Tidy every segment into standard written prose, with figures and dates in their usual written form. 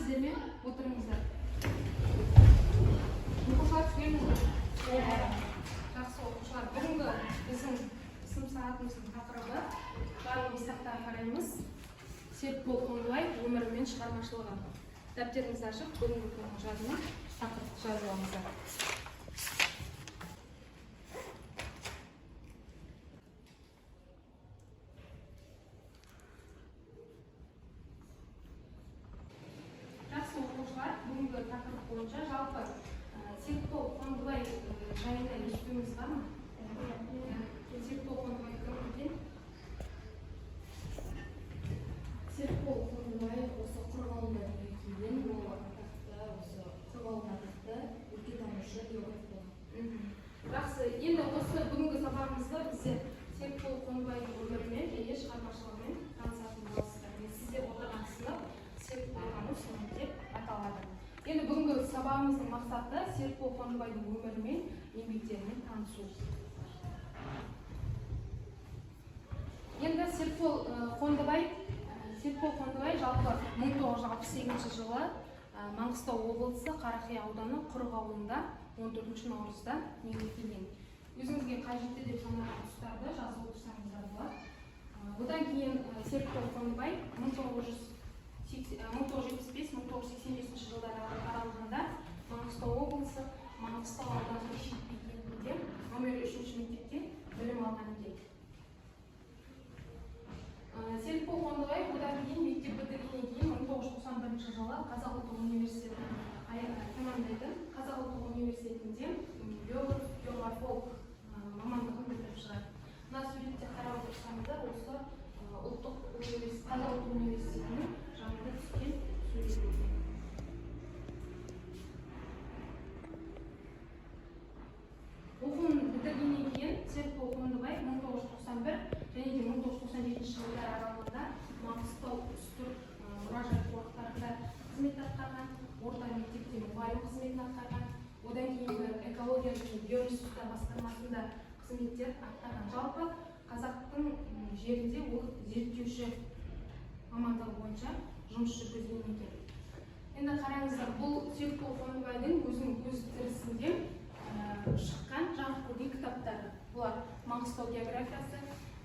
келдіңіздер ме? Отырыңыздар. Оқушылар түгеліңіздер. Жақсы оқушылар. Бүгінгі біздің сынып сағатымыздың тақырыбы барлық сұрақтарға қараймыз. Серікбол Қондыбаев өмірі мен шығармашылығы. Дәптеріңізді ашып, бүгінгі күннің жадына тақырыпты жазып алыңыздар. Жақсы оқушылар, бүгінгі тақырып бойынша жалпы Серікбол Қондыбаев жайында естуіңіз бар ма? Серікбол Қондыбаев кім екен? Серікбол Қондыбаев осы Қырғауылда келген, ол атақты осы Қырғауылда атақты өлкетанушы географ болған. Жақсы, енді осы бүгінгі сабағымызда біздер Серікбол Қондыбаевтың өмірімен және шығармашылығымен танысатын боласыздар. Сіздер отырған сынып Серікбол сынып деп аталады. Енді бүгінгі сабағымыздың мақсаты Серікбол Қондыбаевтың өмірімен, еңбектерімен танысу. Енді Серікбол Қондыбаев жалпы 1968 жылы Маңғыстау облысы Қарақия ауданы Құрық ауылында 14 наурызда дүниеге келген. Өзіңізге қажетті деп санаған тұстарды жазып отырсаңыздар болады. Одан кейін Серікбол Қондыбаев 1975-1985 жылдар аралығында Маңғыстау облысы Маңғыстау ауданы Шетпе кентінде номер 3 мектепте білім алған екен. Серікбол Қондыбаев одан кейін мектеп бітіргеннен кейін 1991 жылы Қазақ ұлттық университетін тәмамдайды. Қазақ ұлттық университетінде географолог мамандығын бітіріп шығады. Мына суретте қарап отырсаңыздар, осы Қазақ ұлттық университетінің жанында түскен сурет. Оқуын бітіргеннен кейін Серікбол Қондыбаев 1991 және 1997 жылдар аралығында Маңғыстау үстірт мұражай қорықтарында қызмет атқарған, орта мектепте мұғалім қызметін атқарған, одан кейінгі экология және биоресурстар басқармасында қызметтер атқарған. Жалпы қазақтың жерінде ол зерттеуші мамандығы бойынша жұмыс жүргізген екен. Енді қараңыздар, бұл Серікбол Қондыбайдың өзінің көз тірісінде шыққан жарық көрген кітаптары. Бұлар Маңғыстау географиясы,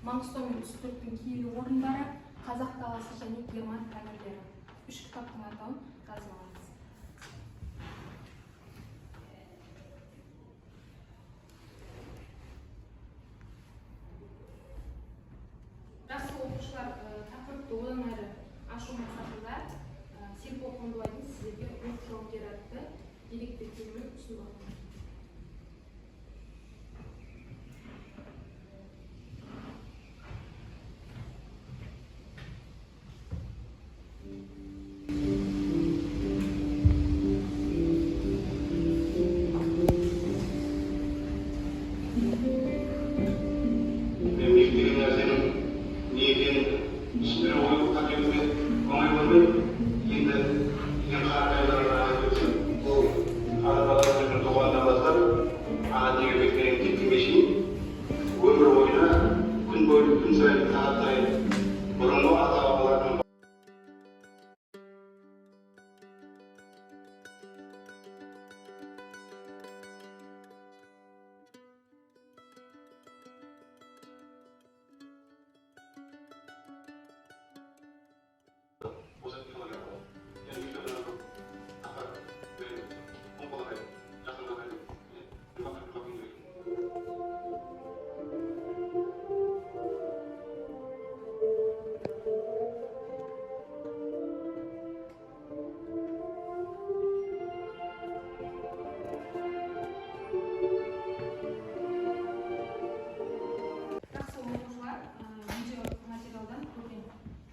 Маңғыстау мен үстірттің киелі орындары, Қазақ даласы және Герман тәңірлері. 3 кітаптың атауын жазып алыңыз. Жақсы оқушылар, тақырыпты одан әрі ашу мақсатында Серікбол Қондыбайдың сіздерге өрт жауынгері атты деректі ұсынып отырмын.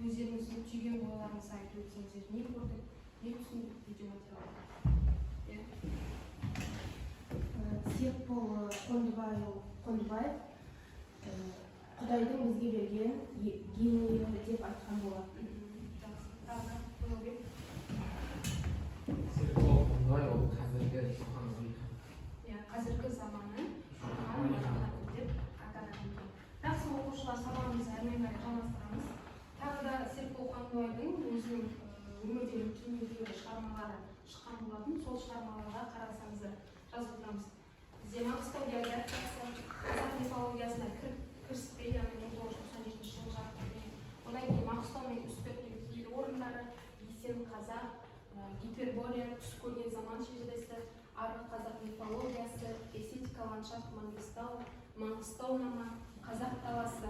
Өздеріңіздің түйген ойларыңызды айтып өтсеңіздер, не көрдік, не түсіндік видеоматериалда? Серікбол Қондыбаев Құдайдың бізге берген генийі деп айтқан болады. Серікбол Қондыбаев ол қазіргі заманның деп аталған екен. Жақсы оқушылар, сабағымызды әрмен қарай жалғастырамыз. Тағы да Серікбол Қондыбаевтың өзінің өмірден кейінгі шығармалары шыққан болатын. Сол шығармаларға қарасаңыздар жазып отырамыз. Бізде Маңғыстау географиясы, қазақ мифологиясына кіріспе, яғни 1997 жылы жарық көрген. Одан кейін Маңғыстау мен үстірттің киелі орындары, Есен қазақ, Гиперборея, түс көрген заман шежіресі, арғы қазақ мифологиясы, эстетика ландшафт Маңғыстаунама, қазақ даласы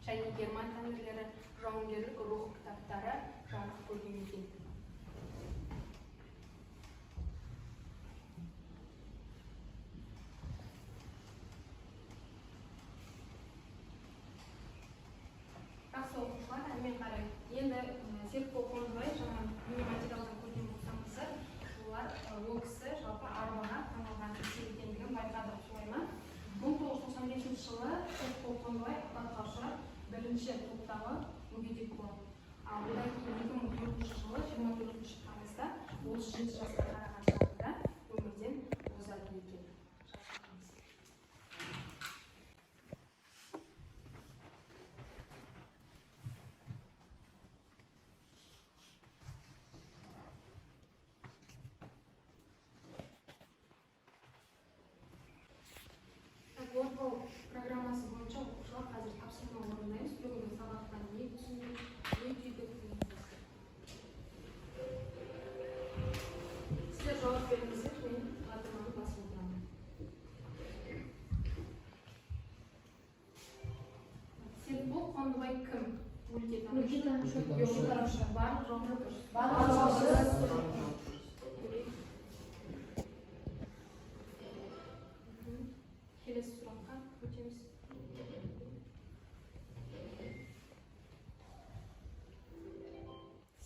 және герман тәңірлері, жауынгерлік рух кітаптары жарық көрген екен. Жақсы оқушылар, әрмен қарай. Енді Серікбол Қондыбай жаңа материалдан көрген болсаңыздар, олар ол кісі жалпы арбаға таңылған кісі екендігін байқадық, солай ма? 1995 жылы Серікбол Қондыбай апатқа ұшырап, бірінші топтағы мүгедек болады. Ал одан кейін 2004 жылы 24 тамызда 37 жасқа қараған шағында өмірден озады екен. Орынбау программасы бойынша оқушылар қазір тапсырма орындаймыз. Бүгінгі сабақтан не түсіндік, не түйдік. Сіздер жауап беріңіздер, мен батырманы басып отырамын. Серікбол Қондыбай кім? Өлкетанушы. Барлық жауап дұрыс. Келесі сұраққа өтеміз.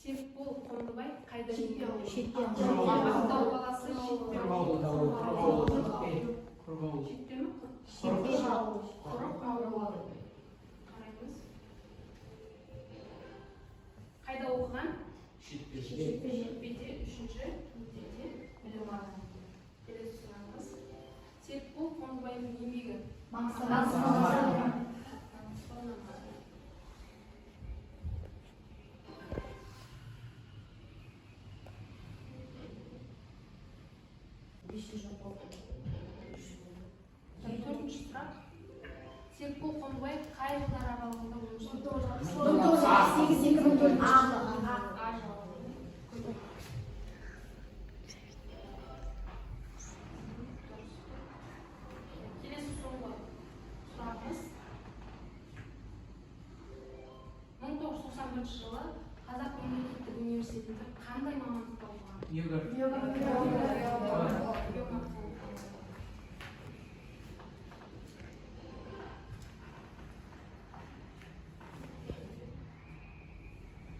Серікбол Қондыбай қайда жүрген? Шетте. Ақтау қаласы Шетте. Шетте ме? Қараймыз. Қайда оқыған? Шетпеде, үшінші мектепте білім алған. Келесі сұрағымыз. Серікбол Қондыбайдың еңбегі? Маңғыстаунама. Төртінші сұрақ. Серікбол Қондыбай қай жылдар аралығында өмір сүрді? 1988-2004 Келесі соңғы сұрағымыз. 1991 жылы Қазақ мемлекеттік университетінде қандай мамандықта оқыған?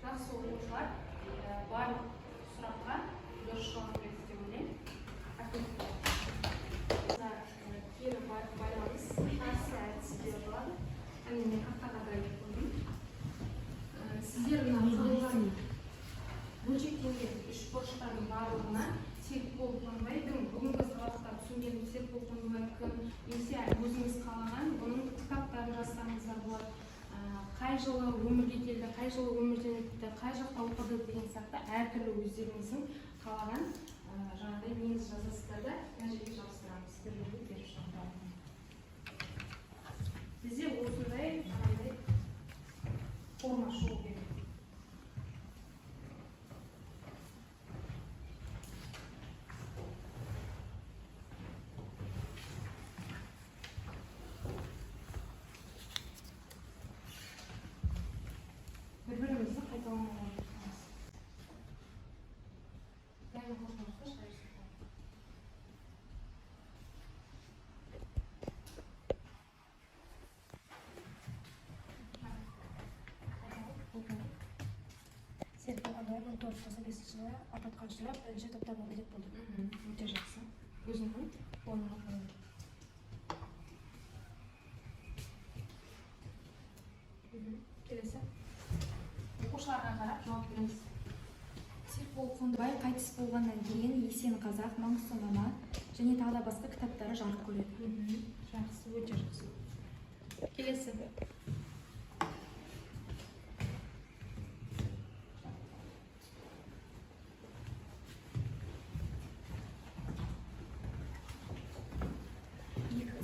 Жақсы оқушылар, барлық сұраққа дұрыс жауап берді деп ойлаймын. Кері байланыс, қарсы әдісі деп болады. Мен қақтаға дайып қойдым. Сіздер құрылған бөлшектенген үш бұрыштардың барлығына Серікбол Қондыбайдың бүгінгі сабақта түсінген Серікбол Қондыбай кім, немесе өзіңіз қалаған бұның кітаптарын жазсаңыздар болады. Қай жылы өмірге келді, қай жылы өмірден өтті, қай жақта оқыды деген сияқты әртүрлі өздеріңіздің қалаған жаңағыдай негіз жазасыздар да мына жерге жабыстырамыз. Сіздерге беріп шығармын. Бізде осындай жаңағыдай форма шығу керек. Бір-бірімізді қайталамай отырмыз. Яғни қосымызды шығарысыз. Серікбол Қондыбай 1995 жылы апатқа ұшырап, бірінші топтағы мүгедек болды. Өте жақсы. Өзіңнің Орнына қойылды. келесі. Оқушыларға қарап жауап беріңіз. Серікбол Қондыбай қайтыс болғаннан кейін Есен қазақ, Маңғыстаунама және тағы да басқа кітаптары жарық көреді. Жақсы, өте жақсы. Келесі.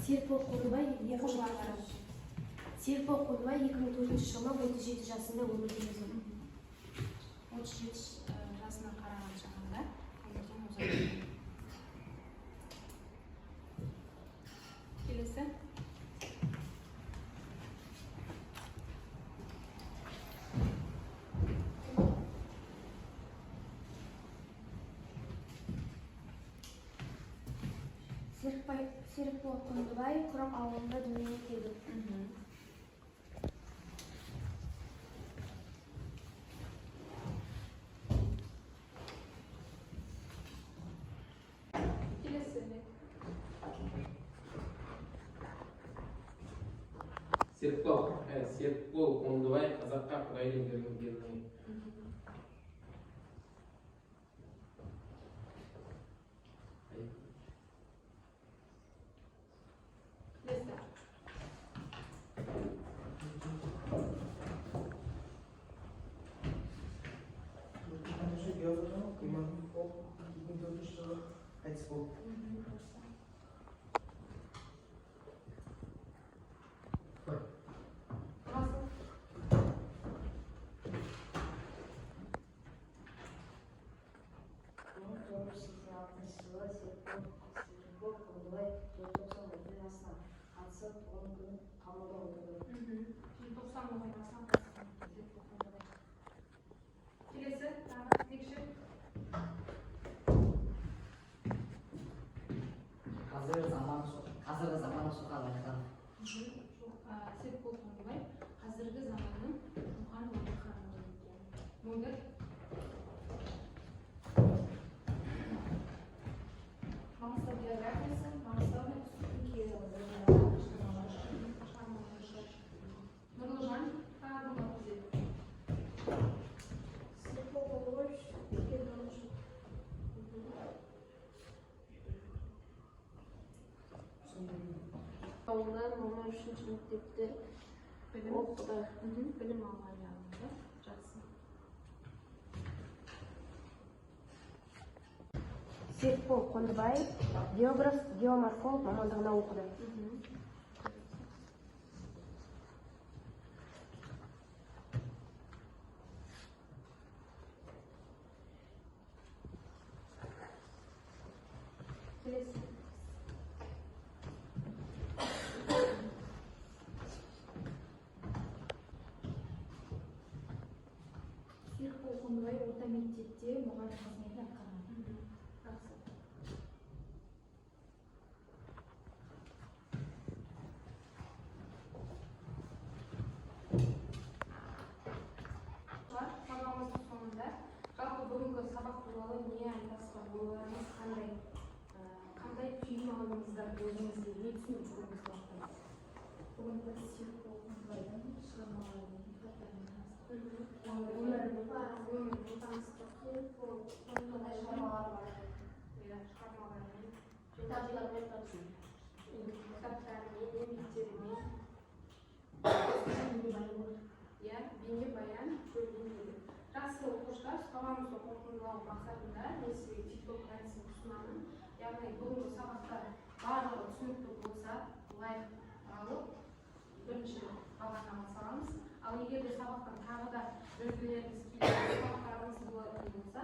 Серікбол Қондыбай 2004 жылы 37 жасында өмірден озды. 37 жасына қараған шағында өмірден озады. Келесі. Серікбол Қондыбай Құрық ауылында дүниеге келді. Келесі. Серікбол Қондыбай қазаққа Құдайдың берген перзенті. Келесі. Расыл. Желтоқсан оқиғасынан қатысқан Серікбол Қондыбай. Келесі. Тағы текші. қазіргі заманның Шоқан Уәлиханов. Серікбол Қондыбай қазіргі заманның Шоқан Уәлихановы екен. Мөлдір. Маңғыстау географиясы, Маңғыстаудың үстін киелі Нұрлыжан. Тағы бір лапыз еді. Ауылда мама 3-ші мектепте оқыды. Білім алған жағында. Жақсы. Серікбол Қондыбай географ, геоморфолог мамандығына оқыды. Келесі. Серікбол Қондыбай орта мектепте мұғалім қызметін атқарған. Жақсы. Сабағымыздың соңында жалпы бүгінгі сабақ туралы не айтасыздар? Ойларыңыз қандай түйін алдыңыздар өзіңізге не түсініп жүргіңіз баштыңыз? Бүгінгі Серікбол Қондыбайдың шығармаларымен кітаптарымен таныстық. Өмірмен таныстық. Қандай шығармалар бар? Иә, шығармалармен, Кітаптармен танысу. кітаптармен, еңбектерімен, иә, бейнебаян бөлімдері. Жақсы оқушылар, сабағымызды қорытындылау мақсатында мен сізге TikTok әдісін ұсынамын. Яғни бүгінгі сабақта барлығы түсінікті болса, лайк алып, бірінші бағдарламаға саламыз. Ал егер де сабақтан тағы да өзгелеріңіз сабақтарыңыз болатын болса,